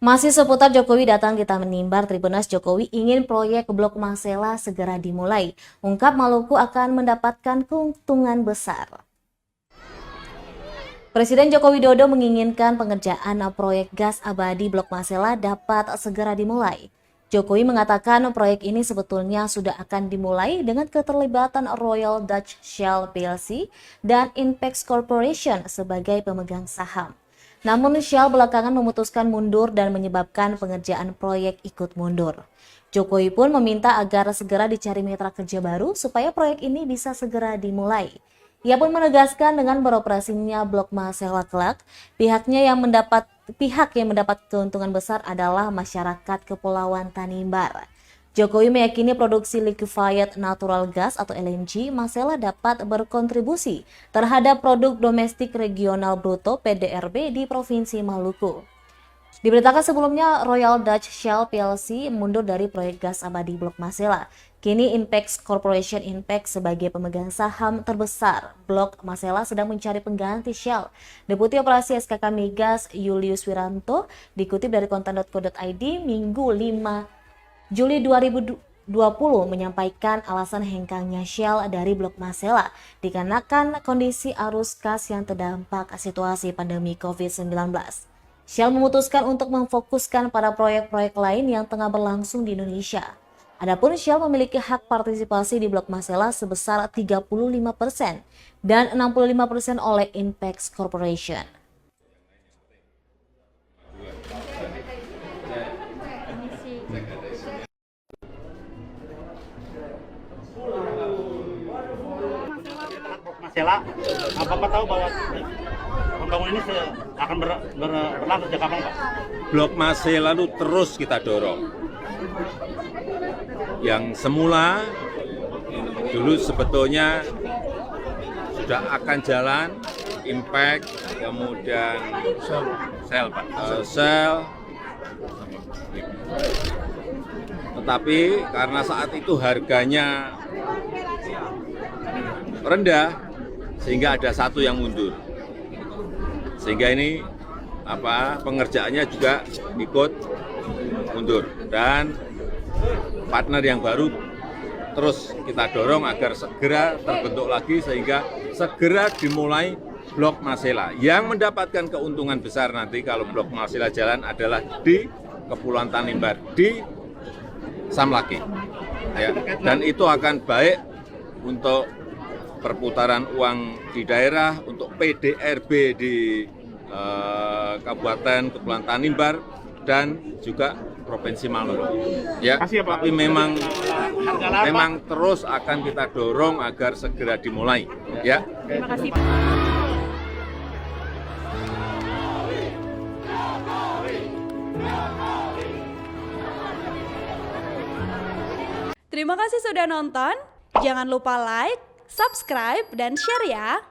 Masih seputar Jokowi datang di Taman Mimbar, Tribuners Jokowi ingin proyek Blok Masela segera dimulai. Ungkap Maluku akan mendapatkan keuntungan besar. Presiden Joko Widodo menginginkan pengerjaan proyek gas abadi Blok Masela dapat segera dimulai. Jokowi mengatakan proyek ini sebetulnya sudah akan dimulai dengan keterlibatan Royal Dutch Shell plc dan Inpex Corporation sebagai pemegang saham. Namun Shell belakangan memutuskan mundur dan menyebabkan pengerjaan proyek ikut mundur. Jokowi pun meminta agar segera dicari mitra kerja baru supaya proyek ini bisa segera dimulai. Ia pun menegaskan dengan beroperasinya Blok Masela kelak, pihak yang mendapat keuntungan besar adalah masyarakat Kepulauan Tanimbar. Jokowi meyakini produksi liquefied natural gas atau LNG Masela dapat berkontribusi terhadap produk domestik regional bruto (PDRB) di Provinsi Maluku. Diberitakan sebelumnya, Royal Dutch Shell plc mundur dari proyek gas abadi Blok Masela. Kini Inpex Corporation Inpex sebagai pemegang saham terbesar Blok Masela sedang mencari pengganti Shell. Deputi Operasi SKK Migas Julius Wiranto dikutip dari konten.co.id Minggu 5 Juli 2020 menyampaikan alasan hengkangnya Shell dari Blok Masela dikarenakan kondisi arus kas yang terdampak situasi pandemi COVID-19. Shell memutuskan untuk memfokuskan pada proyek-proyek lain yang tengah berlangsung di Indonesia. Adapun Shell memiliki hak partisipasi di Blok Masela sebesar 35% dan 65% oleh Inpex Corporation. Masela, Bapak tahu bahwa pembangunan ini akan berlangsung sejak kapan, Pak? Blok Masela itu terus kita dorong. Yang semula dulu sebetulnya sudah akan jalan Impact, kemudian Shell, tetapi karena saat itu harganya rendah, sehingga ada satu yang mundur. Sehingga ini pengerjaannya juga ikut mundur, dan partner yang baru terus kita dorong agar segera terbentuk lagi sehingga segera dimulai Blok Masela. Yang mendapatkan keuntungan besar nanti kalau Blok Masela jalan adalah di Kepulauan Tanimbar, di Samlaki. Ya, dan itu akan baik untuk perputaran uang di daerah, untuk PDRB di Kabupaten Kepulauan Tanimbar, dan juga Provinsi Maluku. Ya, tapi memang terus akan kita dorong agar segera dimulai. Ya. Terima kasih. Terima kasih sudah nonton. Jangan lupa like, subscribe, dan share ya.